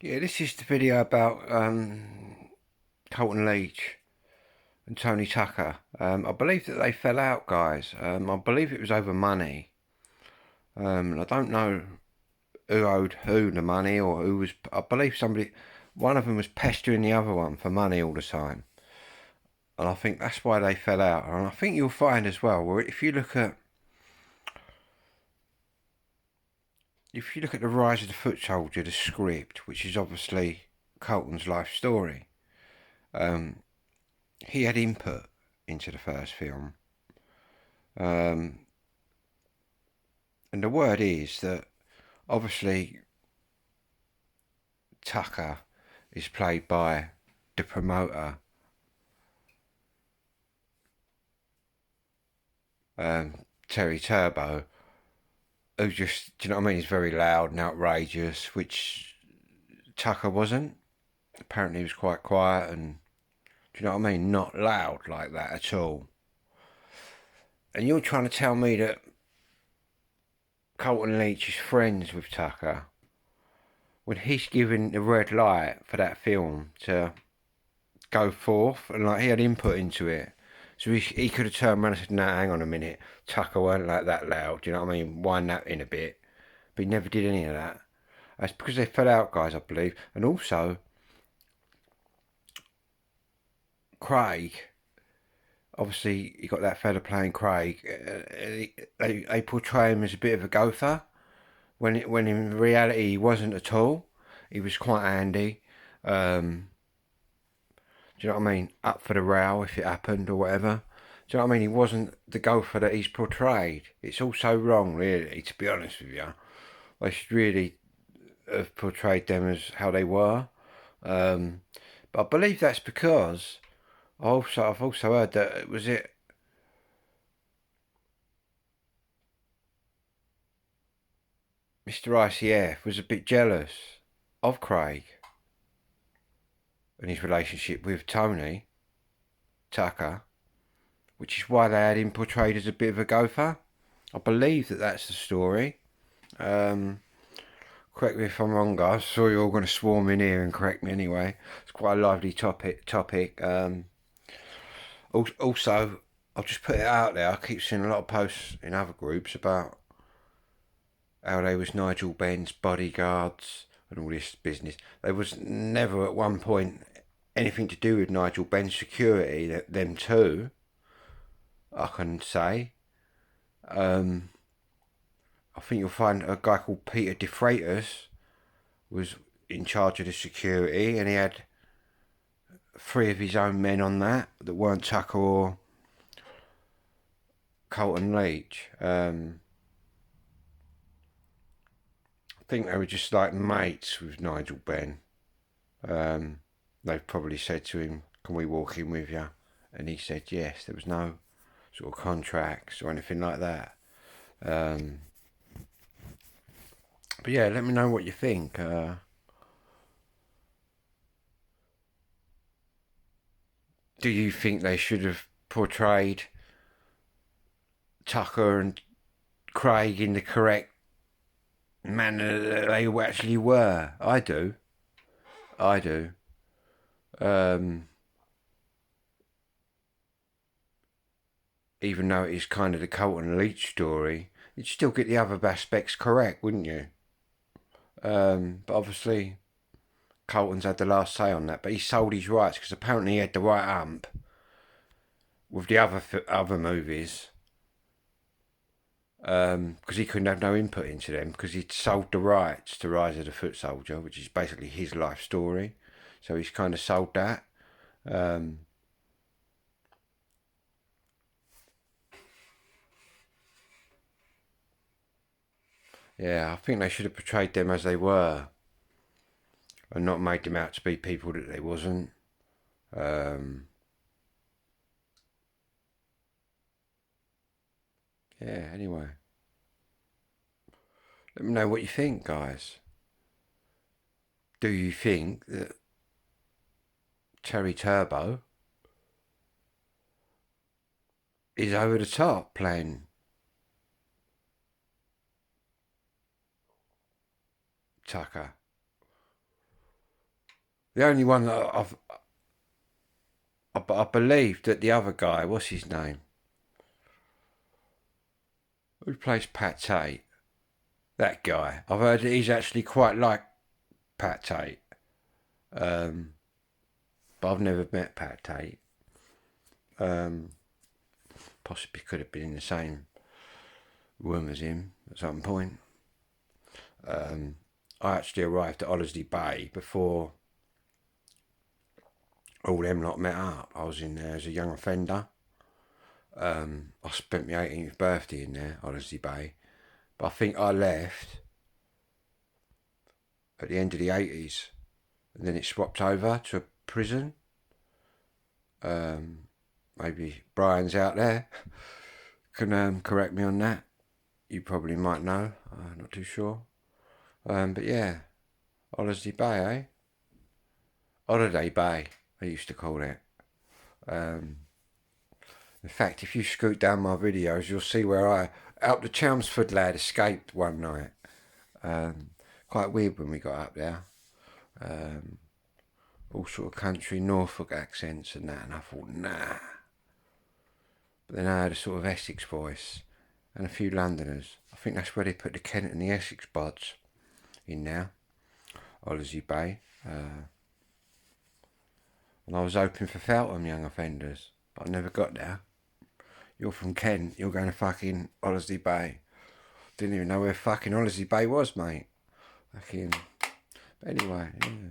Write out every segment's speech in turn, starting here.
Yeah, this is the video about Colton Leach and Tony Tucker. I believe that they fell out, guys. I believe it was over money. I don't know who owed who the money or who was. I believe one of them was pestering the other one for money all the time, and I think that's why they fell out. And I think you'll find as well, where if you look at the Rise of the Foot Soldier, the script, which is obviously Colton's life story. He had input into the first film. And the word is that obviously Tucker is played by the promoter, Terry Turbo, who just, do you know what I mean? He's very loud and outrageous, which Tucker wasn't. Apparently he was quite quiet and, do you know what I mean? Not loud like that at all. And you're trying to tell me that Colton Leach is friends with Tucker when he's given the red light for that film to go forth, and like he had input into it. So he could have turned around and said, "No, hang on a minute, Tucker weren't like that loud." Do you know what I mean? Wind that in a bit, but he never did any of that. That's because they fell out, guys, I believe. And also, Craig, obviously, you got that fella playing Craig. They portray him as a bit of a gopher when in reality he wasn't at all. He was quite handy. Do you know what I mean? Up for the row if it happened or whatever. Do you know what I mean? He wasn't the gopher that he's portrayed. It's all so wrong, really, to be honest with you. They should really have portrayed them as how they were. But I believe that's because I've also heard that Mr. ICF was a bit jealous of Craig and his relationship with Tony Tucker, which is why they had him portrayed as a bit of a gopher. I believe that that's the story. Um, Correct me if I'm wrong, guys. Sorry, you're all going to swarm in here and correct me anyway. It's quite a lively topic. Also, I'll just put it out there. I keep seeing a lot of posts in other groups about how they was Nigel Benn's bodyguards and all this business. There was never at one point anything to do with Nigel Benn's security. Them two, I can say. I think you'll find a guy called Peter DeFreitas was in charge of the security, and he had three of his own men on that weren't Tucker or Colton Leach. I think they were just like mates with Nigel Benn. They've probably said to him, "Can we walk in with you?" And he said yes. There was no sort of contracts or anything like that. But yeah, let me know what you think. Do you think they should have portrayed Tucker and Craig in the correct manner that they actually were? I do. I do. Um, Even though it is kind of the Colton Leach story, you'd still get the other aspects correct, wouldn't you? But obviously, Colton's had the last say on that. But he sold his rights because apparently he had the right ump with the other movies. Because he couldn't have no input into them because he'd sold the rights to Rise of the Foot Soldier, which is basically his life story. So he's kind of sold that. Um, yeah, I think they should have portrayed them as they were and not made them out to be people that they wasn't. Um, yeah, anyway. Let me know what you think, guys. Do you think that Terry Turbo is over the top playing Tucker? The only one that I believe that the other guy, what's his name? Who plays Pat Tate? That guy. I've heard that he's actually quite like Pat Tate. But I've never met Pat Tate. Possibly could have been in the same room as him at some point. I actually arrived at Holiday Bay before all them lot met up. I was in there as a young offender. I spent my 18th birthday in there, Holiday Bay. But I think I left at the end of the 80s. And then it swapped over to a prison. Maybe Brian's out there can correct me on that. You probably might know. I'm not too sure. But yeah, Holiday Bay, eh? Holiday Bay, I used to call it. In fact, if you scoot down my videos, you'll see where I helped the Chelmsford lad escaped one night. Quite weird when we got up there. All sort of country Norfolk accents and that, and I thought, nah. But then I had a sort of Essex voice and a few Londoners. I think that's where they put the Kent and the Essex bods in now, Holiday Bay. And I was hoping for Feltham young offenders, but I never got there. You're from Kent, you're going to fucking Holiday Bay. Didn't even know where fucking Holiday Bay was, mate. Fucking. But anyway, yeah.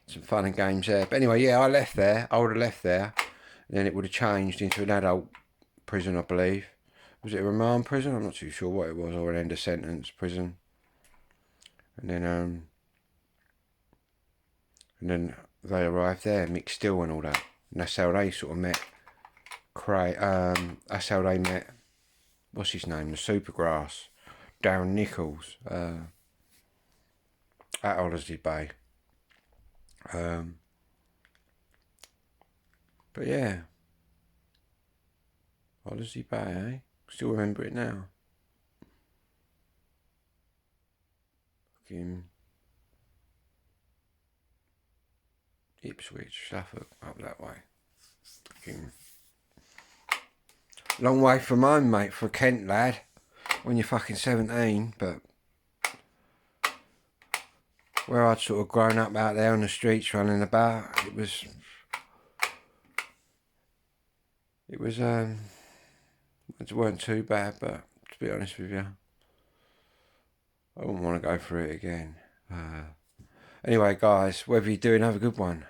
Some fun and games there. But anyway, yeah, I left there. I would have left there. And then it would have changed into an adult prison, I believe. Was it a remand prison? I'm not too sure what it was, or an end of sentence prison. And then they arrived there, Mick Still and all that. And that's how they sort of met that's how they met, what's his name, the Supergrass, Darren Nichols, at Holiday Bay. But yeah, Holiday Bay, eh? Still remember it now. Fucking Ipswich, Suffolk, up that way. Fucking long way from home, mate, for a Kent lad when you're fucking 17, but where I'd sort of grown up out there on the streets running about, it weren't too bad, but to be honest with you, I wouldn't want to go through it again. Anyway, guys, whatever you're doing, have a good one.